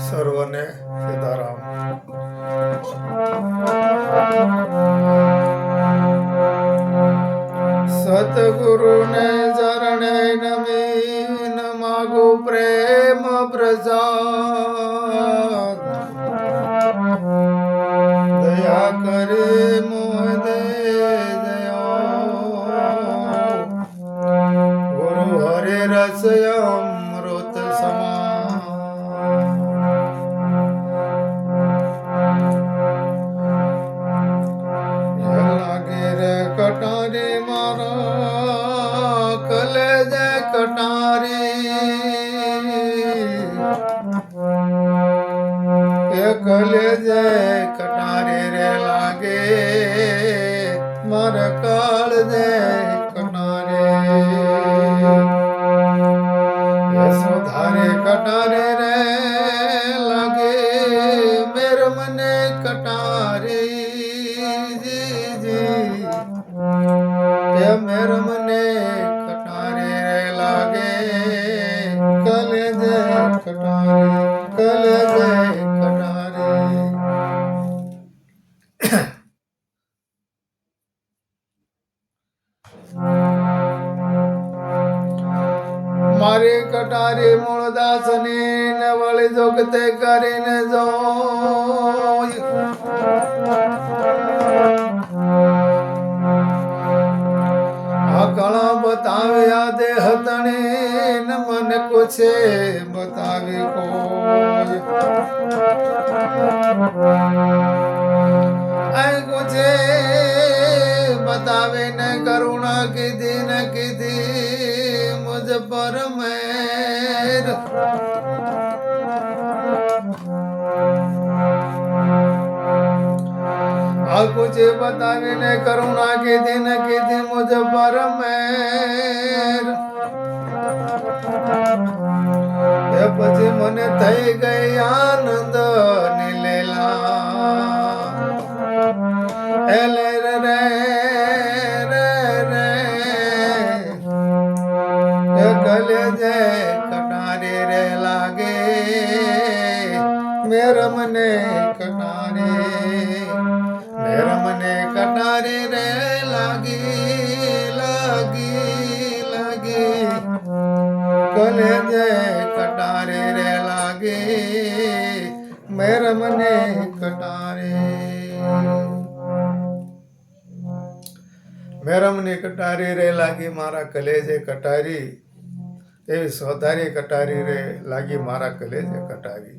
સર્વને સીતારામ. સતગુરુને ચરણે નમી માગુ પ્રેમ પ્રસાદ. દયા કરી મોહ દે દયા. ગુરુ હરે રસ અમૃત સમાન. લાગે રે કટારી મારા કલેજે કટારી. એ કલેજે કટારી રે લાગે મારા કાળજે યશોધારે કટારે રે લાગે મેર મને કટારે જી. મેર મને કટારે રે લાગે કલેજે કટારે કલેજે કટારે. મારી કટારી મૂળદાસની ને વળી જોગતે કરીને જો આ કળા બતાવ્યા દે હતણી ને મને પૂછે બતાવી કોઈ. આ પૂછે બતાવીને કરુણા કીધી ને કીધી મુझ पर मेर. આ कुछ बताવીને કરુણા કીધી ને કીધી મુझ पर मेर. એ પછી મને થઈ ગઈ આનંદ ની લીલા. એ લે રે રે કલેજે કટારી રે લાગે મેર મને કટારી. મેર મને કટારી રે લાગી લાગી લાગી. કલેજે કટારી રે લાગે મેર મને કટારી. મેરમની કટારી રે લાગી મારા કલેજે કટારી. એવી સોધારી કટારી રે લાગી મારા કલેજે કટારી.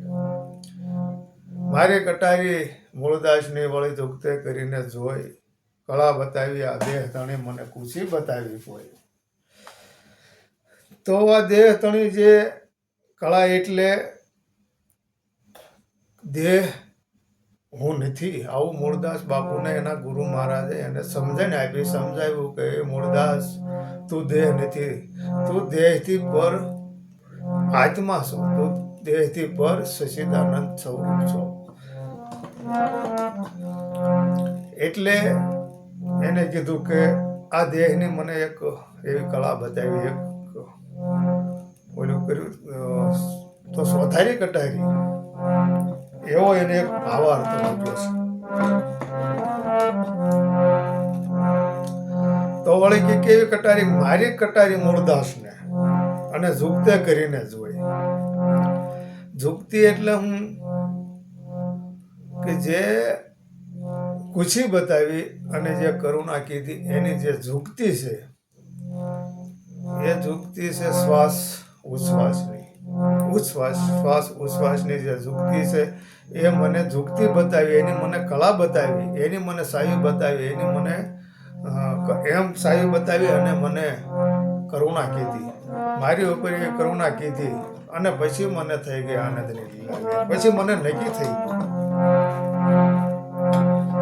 મારી કટારી મૂળદાસની વળી દુખતે કરીને જોઈ કળા બતાવી આ દેહ તણી મને કુશી બતાવી કોઈ. તો આ દેહ તણી જે કળા એટલે દેહ હું નથી. આવું મૂળદાસ બાપુને એના ગુરુ મહારાજે એને સમજણ આપી. સમજાવ્યું કે મૂળદાસ તું દેહ નથી, તું દેહથી પર આત્મા છો, તું દેહથી પર સચ્ચિદાનંદ સ્વરૂપ છો. એટલે એને કીધું કે આ દેહની મને એક એવી કળા બતાવી, એક ઓલું કર્યું તો સોધારી કટારી એવો એને એક ભાવાર્થ આપ્યો છે. તો વળી કે કેવી કટારી? મારી કટારી મૂળદાસને અને ઝુકતે કરીને જોઈ. ઝુકતી એટલે હું કે જે કુછી બતાવી અને જે કરુણા કીધી એની જે ઝુકતી છે એ ઝુકતી છે શ્વાસ ઉચ્છ્વાસની. શ્વાસ ઉચ્છ્વાસની જે ઝુકતી છે એ મને ઝુકતી બતાવી, એની મને કળા બતાવી, એની મને સાયુ બતાવી, એની મને એમ સાયુ બતાવી અને મને કરુણા કીધી. મારી ઉપર એ કરુણા કીધી અને પછી મને થઈ ગઈ આનંદની લીલા. પછી મને નક્કી થઈ ગયું.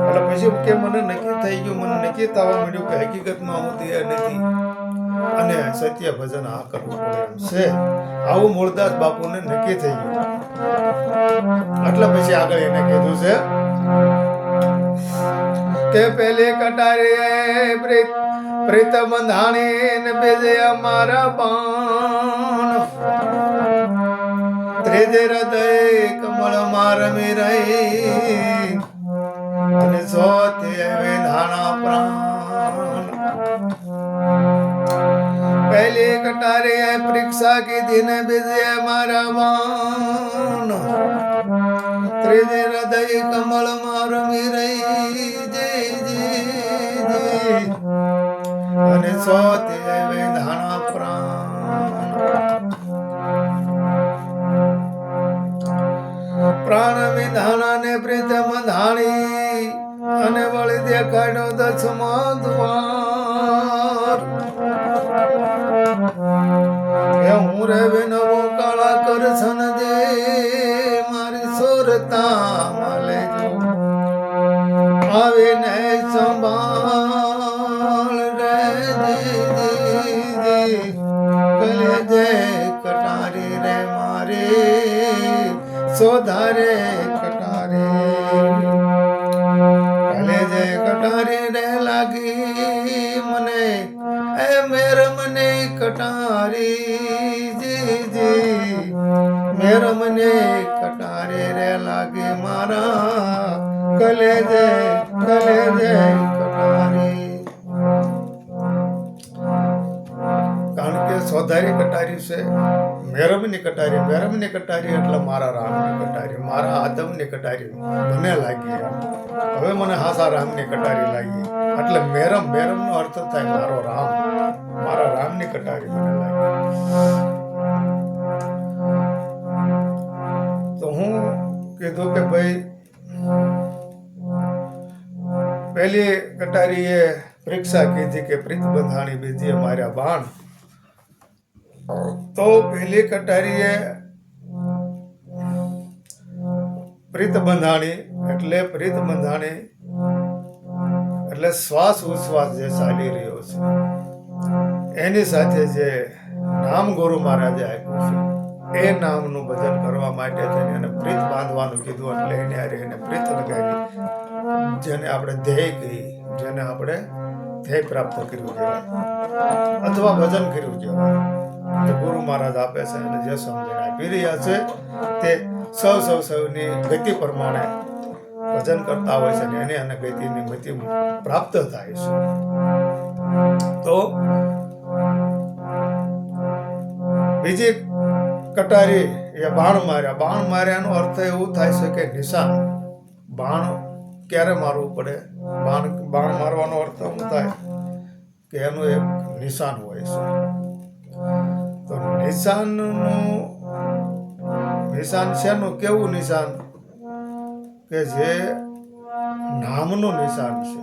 એટલે પછી કે મને નક્કી થઈ ગયું, મને નક્કી થવા મળ્યું કે હકીકતમાં હું દેહ નથી અને સત્ય ભજન આ કરવું પડે એમ છે. આવું મૂળદાસ બાપુને નક્કી થઈ ગયું. એટલે પછી આગળ એને કીધું છે કે પેલી કટારી પ્રીત બંધાણી ને બેજે અમારા બાણ ત્રીજે હૃદય કમળ મારમી રહી અને સોથી વેધાણા પ્રાણ પહેલી કટારે પરીક્ષા કીધી ને બીજે મારા બાણ ત્રીજે હૃદય કમળ મારમી રહી અને સોથી વેધાણા પ્રાણ પ્રાણ વિધાના ને પ્રીતમ ધાણી અને વળી દેખાડ્યો દસમા દ્વાર હું રે વિનવો કાળા કરશન દે મારી સુરતા માલે જો આવીને સંભાળ રે કલે જય કટારી રે મારી સોધારે કટારે કલે જય કટારી રે લાગી મને એ મેર મને કટારી જી મેર મને કટારે રે લાગે મારા કલે જય કટારી કારણ કે સોધારી કટારી છે મેરમની કટારી એટલે મારા રામની કટારી મારા આદમની કટારી મને લાગી હવે મને હાસા રામની કટારી લાગી એટલે મેરમનો અર્થ થાય મારો રામ મારા રામની કટારી મને લાગી તો હું કીધું કે ભાઈ પહેલી કટારીએ પરીક્ષા કીધી કે પ્રીત બંધાણી બીજી માર્યા બાણ તો પહેલી કટારીએ પ્રીત બંધાણી એટલે શ્વાસ ઉશ્વાસ જે ચાલી રહ્યો છે એની સાથે જે નામ ગુરુ મહારાજે આપ્યું છે એ નામનું ભજન કરવા માટે થઈને એને પ્રીત બાંધવાનું કીધું એટલે એને એને પ્રીત લગાવી જેને આપણે ધ્યેય કહી જેને આપણે ધ્યેય પ્રાપ્ત કર્યું કહેવાય અથવા ભજન કર્યું કહેવાય ગુરુ મહારાજ આપે છે અને જે સમજણ આપી રહ્યા છે તે સૌની ગતિ પ્રમાણે ભજન કરતા હોય છે અને એને ગતિની મતિ પ્રાપ્ત થાય છે તો બીજી કટારી એ બાણ માર્યાનો અર્થ એવું થાય છે કે નિશાન બાણ ક્યારે મારવું પડે બાણ મારવાનો અર્થ શું થાય કે એનું એક નિશાન હોય છે તો નિશાન શેનું કેવું નિશાન કે જે નામનું નિશાન છે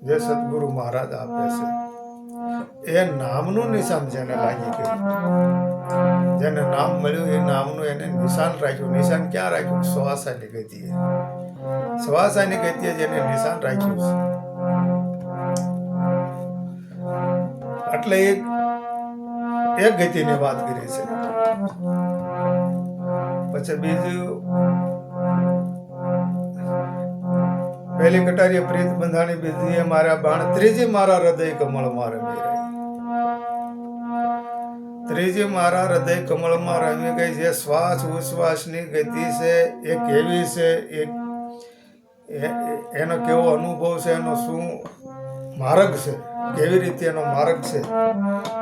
જે સદગુરુ મહારાજ આપે છે એ નામનું નિશાન જેને લાગી ગયું જેને નામ મળ્યું એ નામનું એને નિશાન રાખ્યું નિશાન ક્યાં રાખ્યું શ્વાસાની ગતિએ જેને નિશાન રાખ્યું છે એટલે એક ગતિની વાત કરી છે પછી બીજું પહેલી કટારીએ પ્રીત બંધાણી બીજી મારા બાણ ત્રીજી મારા હૃદય કમળમાં રમી રહી ત્રીજી મારા હૃદય કમળમાં રમી ગઈ જે શ્વાસ ઉશ્વાસની ગતિ છે એ કેવી છે એનો કેવો અનુભવ છે એનો શું માર્ગ છે કેવી રીતે એનો માર્ગ છે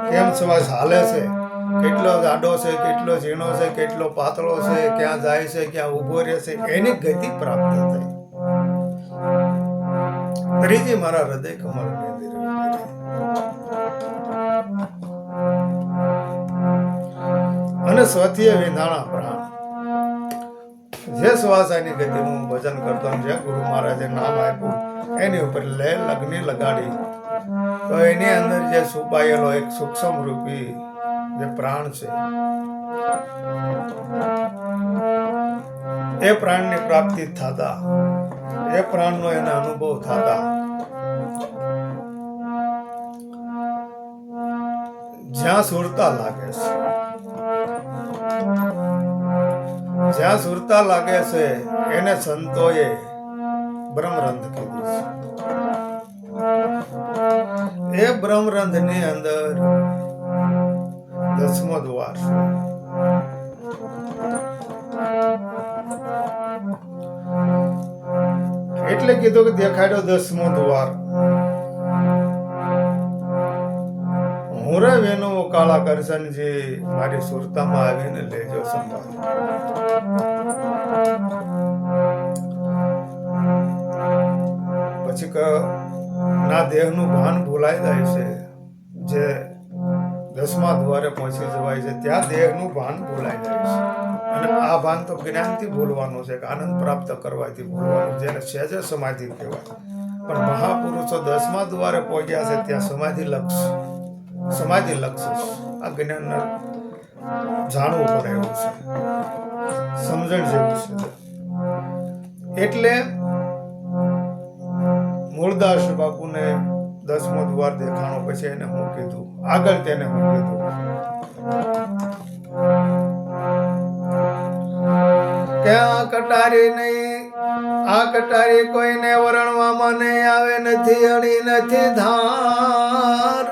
કેમ શ્વાસ હાલે છે કેટલો જાડો છે કેટલો ઝીણો છે કેટલો પાતળો છે ક્યાં જાય છે ક્યાં ઊભો રહે છે એની ગતિ પ્રાપ્ત થઈ ત્રીજી મારા હૃદય કમળ અને સ્વથી વિંધાણા પ્રાણ જે શ્વાસાની ગતિનું ભજન કરતો જે ગુરુ મહારાજે નામ આપ્યું એની ઉપર લગ્ની લગાડી તો એની અંદર જે છુપાયેલો એક સૂક્ષ્મ રૂપી જે પ્રાણ છે એ પ્રાણની પ્રાપ્તિ થતા એ પ્રાણનો એને અનુભવ થતા જ્યાં સુરતા લાગે છે જ્યાં સુરતા લાગે છે એને સંતોએ બ્રહ્મરંધ કીધું છે એ બ્રહ્મરંધ્ર ની અંદર 10મો દ્વાર છે. એટલે કીધું કે દેખાડ્યો 10મો દ્વાર. હુંરે વેનો કાળા કરશનજી મારી સુરતામાં આવીને લેજો સંભાળ. પછી ના દેહનું ભાન ભૂલાઈ જાય છે. જે 10મા દ્વારે પહોંચી જવાય છે ત્યાં દેહનું ભાન ભૂલાઈ જાય છે. અને આ ભાન તો જ્ઞાનથી ભૂલવાનું છે, આનંદ પ્રાપ્ત કરવાથી ભૂલવાનું, જેને સહેજ સમાધિ કહેવાય. પણ મહાપુરુષો 10મા દ્વારે પહોંચ્યા છે ત્યાં સમાધિ લક્ષ આ જ્ઞાન જાણવું પડે એવું છે, સમજણ જેવું છે. એટલે મૂળદાસ બાપુને 10મો દ્વાર દેખાણો પછી એને હું કીધું, આગળ તેને હું કીધું કે આ કટારી કોઈને વરણવામાં નહીં આવે, નથી અણી નથી ધાર.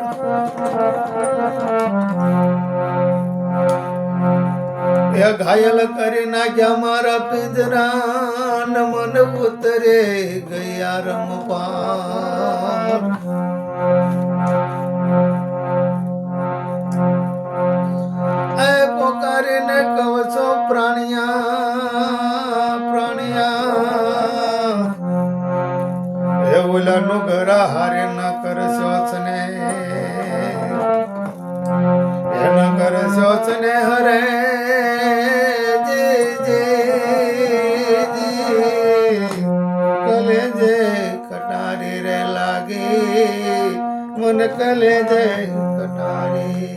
એ ઘાયલ કરી નાખ્યા મારા પિંજરા, મન ઉતરે ગયા રમપાર. એ પોકારીને કહો છો પ્રાણિયા, એ ઓલાનું ઘરા હારે ન કરશો ને, એ ન કરશો ને હરે કટારી રે લાગી મને કલેજે કટારી.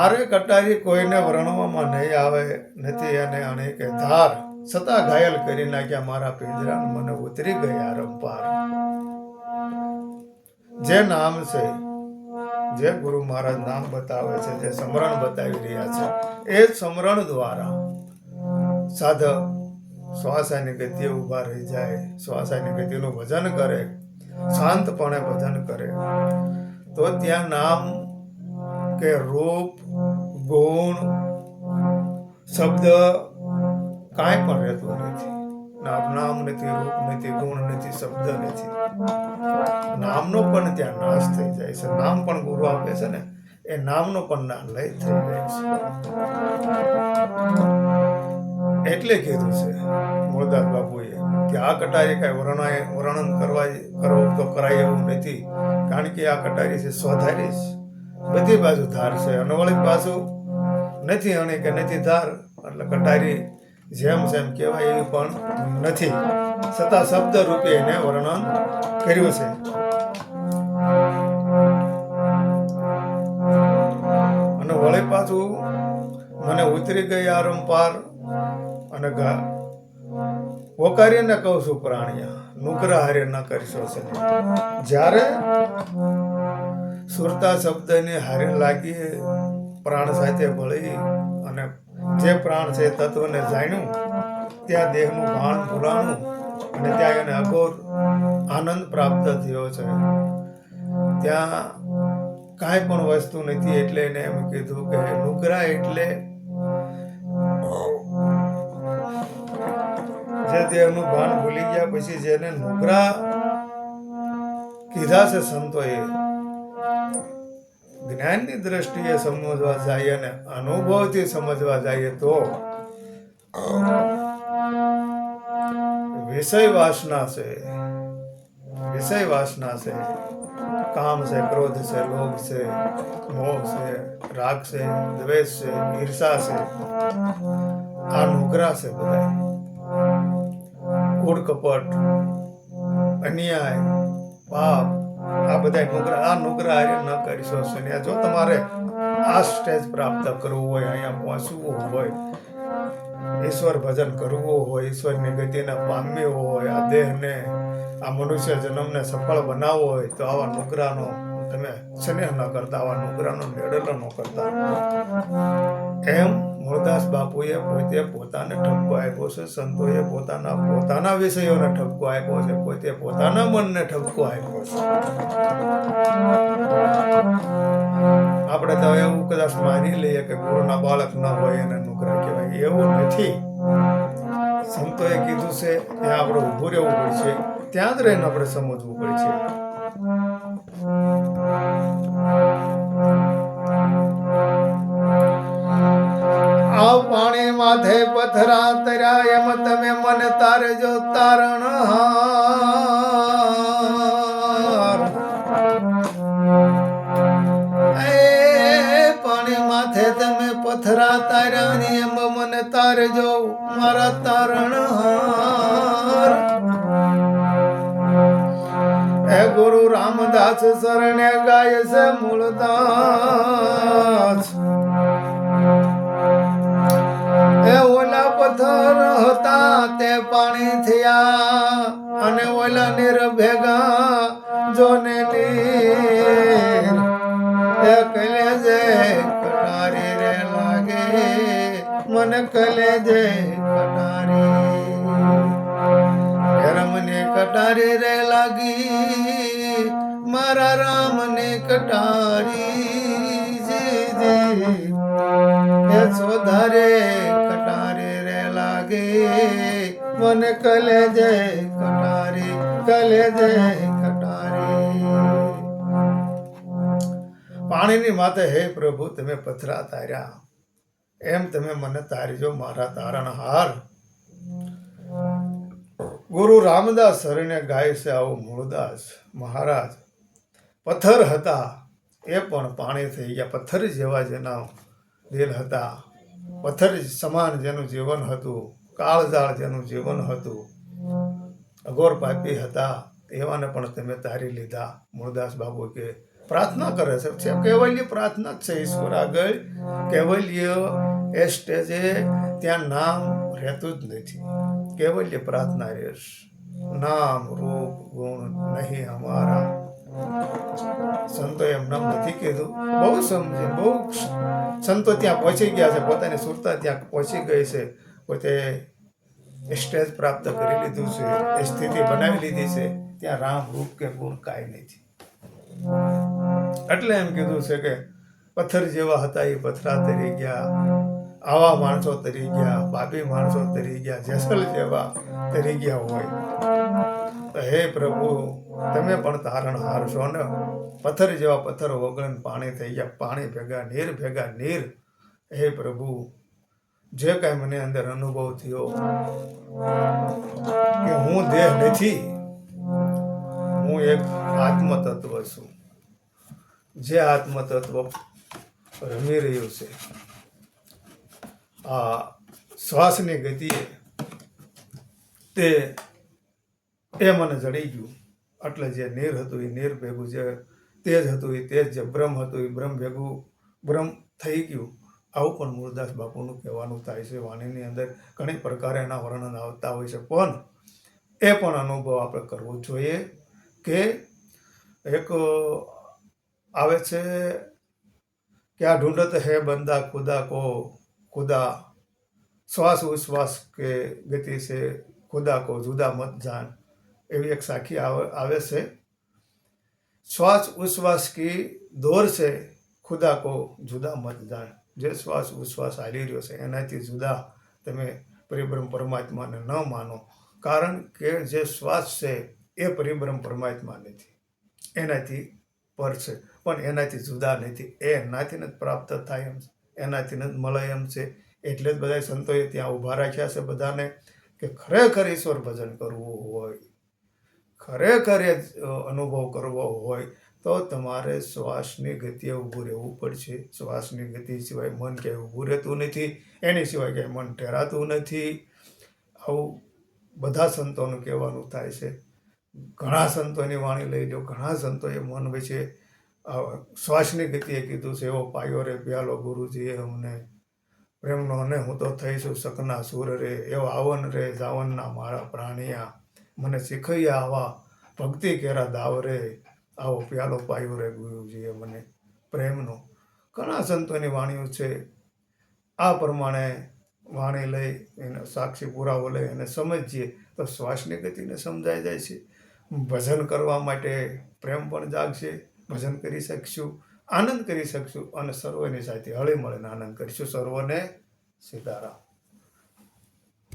આરે કટારી કોઈને વર્ણવામાં નહીં આવે, નથી અને અણી કે ધાર, છતાં ઘાયલ કરી નાખ્યા મારા પિંજરા, મને ઉતરી ગયા રંપાર. જે નામ છે, જે ગુરુ મહારાજ નામ બતાવે છે, જે સમરણ બતાવી રહ્યા છે, એ સમરણ દ્વારા સાધક શ્વાસની ગતિએ ઉભા રહી જાય, શ્વાસની ગતિનું ભજન કરે, શાંતપણે ભજન કરે, તો ત્યાં નામ કે રૂપ, ગુણ, શબ્દ કાંઈ પણ રહેતું નથી. નામ નથી, રૂપ નથી, ગુણ નથી, શબ્દ નથી. નામનો પણ ત્યાં નાશ થઈ જાય છે. નામ પણ ગુરુ આપે છે ને, એ નામનો પણ લય થઈ જાય છે. એટલે કીધું છે મૂળદાસ બાપુએ કે આ કટારી કઈ વર્ણન કરવું તો કરાય એવું નથી, કારણ કે આ કટારી છે સ્વધારી છે, બધી બાજુ ધાર છે, અને વળી પાછું નથી અણી કે નથી ધાર, એટલે કટારી જેમ કહેવાય એવી પણ નથી, છતાં શબ્દ રૂપે એને વર્ણન કર્યું છે. અને વળી પાછું મને ઉતરી ગયા રંપાર, અને પોકારીને કહું છું પ્રાણિયા, નુકરા હારે ન કરશો છે. જ્યારે સુરતા શબ્દની હારે લાગી, પ્રાણ સાથે ભળી, અને જે પ્રાણ છે તત્વને જાણ્યું, ત્યાં દેહનું ભાન ભૂલાણું, અને ત્યાં એને અઘોર આનંદ પ્રાપ્ત થયો છે. ત્યાં કાંઈ પણ વસ્તુ નથી. એટલે એને એમ કીધું કે નુકરા એટલે જે દેહનું ભાન ભૂલી ગયા પછી જેને નુકરા કીધા છે સંતોએ, જ્ઞાનની દ્રષ્ટિએ સમજવા જાય અને અનુભવથી સમજવા જાય તો વિષય વાસના છે, કામ છે, ક્રોધ છે, લોભ છે, મોહ છે, રાગ છે, દ્વેષ છે, ઈર્ષા છે, આ નુકરા છે. બધા કૂડ કપટ, અન્યાય, પાપ, આ બધા નુકરા હારે ન કરીશો. જો તમારે આ સ્ટેજ પ્રાપ્ત કરવું હોય, અહીંયા પહોંચવું હોય, ઈશ્વર ભજન કરવું હોય, ઈશ્વરની ગતિને પામવી હોય, આ દેહને, આ મનુષ્ય જન્મને સફળ બનાવવો હોય, તો આવા નુકરાનો તમે સ્નેહ ન કરતા, આવા નુગરાનો મેળેલો ન કરતા. એમ મૂળદાસ બાપુએ પોતે પોતાને ઠપકો આપ્યો છે, સંતોએ પોતાના વિષયોને ઠપકો આપ્યો છે, પોતે પોતાના મનને ઠપકો આપ્યો છે. આપણે તો એવું કદાચ માની લઈએ કે ગુરુના બાળક ન હોય એને નુગરા કહેવાય, એવું નથી. સંતોએ કીધું છે ત્યાં આપણે ઊભું રહેવું પડશે, ત્યાં જ રહીને આપણે સમજવું પડશે. આ પાણી માથે પથરા તર્યા એમ તમે મને તારજો તારણ. પાણી માથે તમે પથરા તાર્યા એમ મને તારજો મારા તારણ. હે ગુરુ રામદાસ શરણે ગાય છે મૂળદાસ. એ ઓલા પથ્થર હતા તે પાણી થયા અને ઓલા નીર ભેગા જોને નીર. એ કલેજે કટારી રે લાગે મને કલેજે કટારી. રમને કટારી રે લાગી મારા રામને કટારી. એ સોધારે કટારી રે લાગે મને કલેજે કટારી, કલેજે કટારી. પાણીની માથે હે પ્રભુ તમે પથરા તાર્યા એમ તમે મને તારજો મારા તારણહાર. ગુરુ રામદાસ શરણે ગાય છે આવું મૂળદાસ મહારાજ. પથ્થર હતા એ પણ પાણી થઈ ગયા. પથ્થર જેવા જેના દિલ હતા, પથ્થર સમાન જેનું જીવન હતું, કાળજાળ જેનું જીવન હતું, અઘોર પાપી હતા, એવાને પણ તમે તારી લીધા. મૂળદાસ બાબુ કે પ્રાર્થના કરે છે, કેવલ્ય પ્રાર્થના જ છે ઈશ્વર આગળ. કેવલ્ય એ સ્ટેજે ત્યાં નામ રહેતું જ નથી, કેવલ્ય પ્રાર્થના રહેશ. નામ રૂપ ગુણ નહીં અમારા. સંતો એમ નામ નથી કીધું, બહુ સમજે, બહુ સંતો ત્યાં પહોંચી ગયા છે, પોતાની સુરતા ત્યાં પહોંચી ગઈ છે, પોતે સ્ટેજ પ્રાપ્ત કરી લીધું છે, એ સ્થિતિ બનાવી લીધી છે. ત્યાં રામ રૂપ કે ગુણ કાંઈ નથી. એટલે એમ કીધું છે કે પથ્થર જેવા હતા એ પથરા તરી ગયા, આવા માણસો તરી ગયા, પાપી માણસો તરી ગયા, જેસલ જેવા તરી ગયા હોય તો હે પ્રભુ તમે પણ તારણહાર છો ને. પથ્થર જેવા પથ્થર ઓગળીને પાણી થઈ ગયા, પાણી ભેગા નીર ભેગા નીર. હે પ્રભુ જે કાંઈ મને અંદર અનુભવ થયો કે હું દેહ નથી, હું એક આત્મતત્વ છું. જે આત્મતત્વ રમી રહ્યું છે આ શ્વાસની ગતિએ, તે મને જડી ગયું. એટલે જે નીર હતું એ નીર ભેગું, જે તેજ હતું એ તેજ, જે બ્રહ્મ હતું એ બ્રહ્મ ભેગું બ્રહ્મ થઈ ગયું. આવું પણ મૂળદાસ બાપુનું કહેવાનું થાય છે. વાણીની અંદર ઘણી પ્રકારે એના વર્ણન આવતા હોય છે, પણ એ પણ અનુભવ આપણે કરવો જોઈએ. કે એક આવે છે કે આ ઢૂંઢત હે બંદા ખુદા को खुदा, श्वास उश्वास के गति से खुदा को जुदा मत जान. એવી એક સાખી આવે છે. શ્વાસ ઉશ્વાસ की दौर से खुदा को जुदा मत जान. જે શ્વાસ ઉશ્વાસ હાલી રહ્યો છે એનાથી જુદા તમે પરિબ્રહ્મ પરમાત્માને ન માનો. કારણ કે જે શ્વાસ છે એ પરિબ્રહ્મ પરમાત્મા નથી, એનાથી પર છે, પણ એનાથી જુદા નથી. એ એનાથી જ પ્રાપ્ત થાય એમ છે, એનાથી જ મળે એમ છે. એટલે જ બધા સંતોએ ત્યાં ઊભા રાખ્યા છે બધાને કે ખરેખર ઈશ્વર ભજન કરવું હોય, ખરેખર અનુભવ કરવો હોય તો તમારે શ્વાસની ગતિએ ઊભું રહેવું પડશે. શ્વાસની ગતિ સિવાય મન ક્યાંય ઊભું રહેતું નથી, એની સિવાય ક્યાંય મન ઠેરાતું નથી. આવું બધા સંતોનું કહેવાનું થાય છે. ઘણા સંતોની વાણી લઈ લો, ઘણા સંતોએ મન વિશે શ્વાસની ગતિએ કીધું છે. એવો પાયો રે પ્યાલો ગુરુજીએ અમને પ્રેમનો, અને હું તો થઈશું શકના સુર રે. એવો આવન રે જાવનના મારા પ્રાણિયા, મને શીખૈયા આવા ભક્તિ કેરા દાવ રે. આવો પ્યાલો પાયો રે ગુરુજીએ મને પ્રેમનો. ઘણા સંતોની વાણીઓ છે. આ પ્રમાણે વાણી લઈ એને સાક્ષી પુરાવો લઈ અને સમજીએ તો શ્વાસની ગતિને સમજાઈ જાય છે. ભજન કરવા માટે પ્રેમ પણ જાગશે. ભજન કરી શકશું, આનંદ કરી શકશું અને સર્વની સાથે હળી મળીને આનંદ કરીશું. સર્વને સીતારામ.